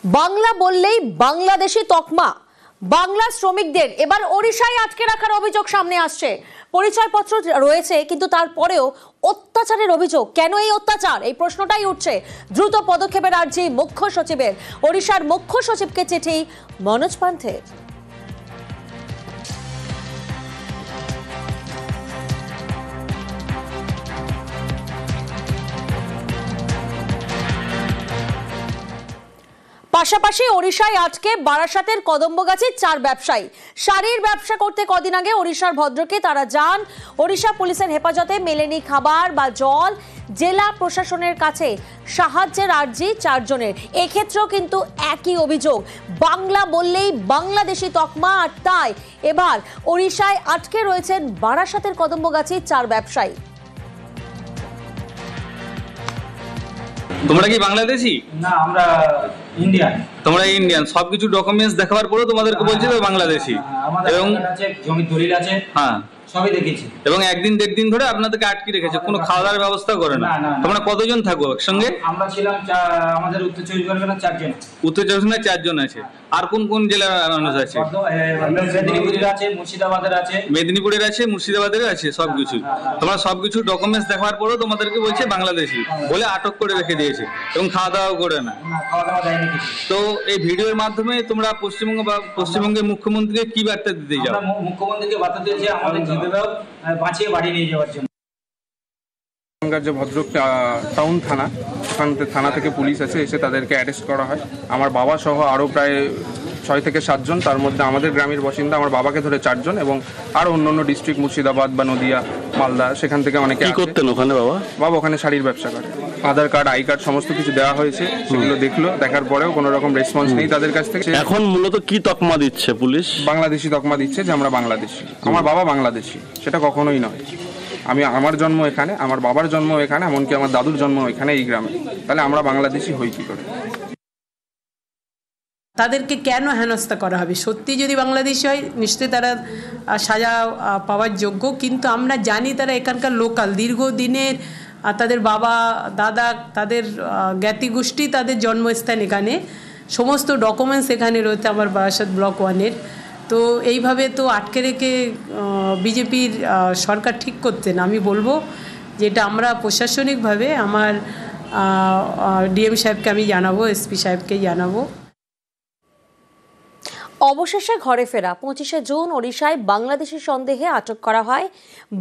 বাংলা বললেই বাংলাদেশি তকমা বাংলা শ্রমিকদের এবার ওড়িশায় আটকে রাখার অভিযোগ সামনে আসছে। পরিচয়পত্র রয়েছে কিন্তু তারপরেও অত্যাচারের অভিযোগ। কেন এই অত্যাচার, এই প্রশ্নটাই উঠছে। দ্রুত পদক্ষেপের আর্জি মুখ্য সচিবের। ওড়িশার মুখ্য সচিবকে চিঠি মনোজ পান্থের। পাশাপাশি ওড়িশায় আটকে বারাসাতের কদম্বগাছির 4 ব্যবসায়ী। শাড়ির ব্যবসা করতে কদিন আগে ওড়িশার ভদ্রকে তারা যান। ওড়িশা পুলিশের হেফাজতে মেলেনি খাবার বা জল। জেলা প্রশাসনের কাছে সাহায্যের আর্জি 4 জনের। এক্ষেত্রেও কিন্তু একই অভিযোগ, বাংলা বললেই বাংলাদেশি তকমা। আর তাই এবার ওড়িশায় আটকে রয়েছেন বারাসাতের কদম্বগাছির 4 ব্যবসায়ী। তোমরা কি বাংলাদেশি? না, আমরা ইন্ডিয়ান। তোমরা ইন্ডিয়ান, সবকিছু ডকুমেন্টস দেখাবার পরেও তোমাদেরকে বলছি তো বাংলাদেশি। এবং জমি দলিল আছে, হ্যাঁ সবই দেখেছি। এবং 1 দিন 1.5 দিন ধরে আপনাদেরকে আটকে রেখেছে, কোনো খাওয়া দাওয়ার ব্যবস্থা করে না। তোমরা কতজন থাকো একসঙ্গে? আমরা ছিলাম আমাদের উত্তর চব্বিশ পরগনার 4 জন। উত্তর চব্বিশ পরগনায় 4 জন আছে। আর কোন কোন জেলার মানুষ আছে? মেদিনীপুরের আছে, মুর্শিদাবাদের আছে। মেদিনীপুরের আছে, মুর্শিদাবাদের আছে, সবকিছু। তোমরা সবকিছু ডকুমেন্টস দেখাবার পরেও তোমাদেরকে বলছে বাংলাদেশি বলে আটক করে রেখে দিয়েছে এবং খাওয়া দাওয়া করে না। খাওয়া দাওয়া দেয়নি কিছু। তো এই ভিডিওর মাধ্যমে তোমরা পশ্চিমবঙ্গ বা পশ্চিমবঙ্গের মুখ্যমন্ত্রীকে কি বার্তা দিতে যাও? মুখ্যমন্ত্রীকে বার্তা দিয়েছে আমাদের যেভাবে বাঁচিয়ে বাড়ি নিয়ে যাওয়ার জন্য। যে ভদ্রক টাউন থানা, ওখান থানা থেকে পুলিশ আছে, এসে তাদেরকে অ্যারেস্ট করা হয়। আমার বাবা সহ আরও প্রায় 6 থেকে 7 জন, তার মধ্যে আমাদের গ্রামের বাসিন্দা আমার বাবাকে ধরে 4 জন, এবং আরও অন্য ডিস্ট্রিক্ট মুর্শিদাবাদ বা নদিয়া, মালদা, সেখান থেকে অনেকে। কি করতেন ওখানে বাবা? বাবা ওখানে শাড়ির ব্যবসা করে। আধার কার্ড, আই কার্ড সমস্ত কিছু দেওয়া হয়েছে, সেগুলো দেখলো, দেখার পরেও কোনো রকম রেসপন্স নেই তাদের কাছ থেকে। এখন মূলত কি তকমা দিচ্ছে পুলিশ? বাংলাদেশি তকমা দিচ্ছে যে আমরা বাংলাদেশি। আমার বাবা বাংলাদেশি, সেটা কখনোই নয়। আমার জন্ম এখানে, আমার বাবার জন্ম এখানে, এমনকি আমার দাদুর জন্ম এখানে, এই গ্রামে। তাহলে আমরা বাংলাদেশি হই কি করে? তাদেরকে কেন হেনস্থা করা হবে? সত্যি যদি বাংলাদেশি হয় নিশ্চয়ই তারা সাজা পাওয়ার যোগ্য, কিন্তু আমরা জানি তারা এখানকার লোকাল, দীর্ঘদিনের, তাদের বাবা দাদা, তাদের জ্ঞাতি গোষ্ঠী, তাদের জন্মস্থান এখানে, সমস্ত ডকুমেন্টস এখানে রয়েছে আমার বারাসাত ব্লক 1-এর। তো এইভাবে তো আটকে রেখে বিজেপির সরকার ঠিক করছে না। আমি বলবো যেটা আমরা প্রশাসনিকভাবে আমার ডিএম সাহেবকে আমি জানাবো, এসপি সাহেবকে জানাবো। অবশেষে ঘরে ফেরা 25শে জুন ওড়িশায় বাংলাদেশি সন্দেহে আটক করা হয়।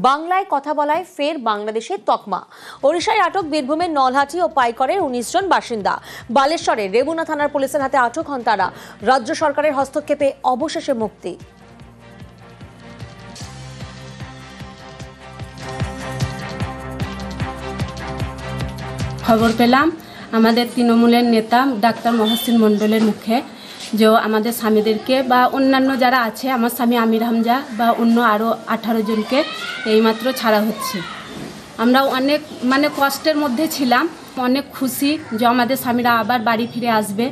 বাংলায় কথা বলায় ফের বাংলাদেশের তকমা। ওড়িশায় আটক বীরভূমের নলহাটি ও পাইকরের 19 জন বাসিন্দা। বালেশ্বরের রেবুনা থানার পুলিশের হাতে আটক হন তারা। রাজ্য সরকারের হস্তক্ষেপে অবশেষে মুক্তি। খবর পেলাম আমাদের তৃণমূলের নেতা ডাক্তার মহসিন মণ্ডলের মুখে, যে আমাদের স্বামীদেরকে বা অন্যান্য যারা আছে, আমার স্বামী আমির হামজা বা অন্য আরও 18 জনকে এইমাত্র ছাড়া হচ্ছে। আমরা অনেক কষ্টের মধ্যে ছিলাম, অনেক খুশি যে আমাদের স্বামীরা আবার বাড়ি ফিরে আসবে।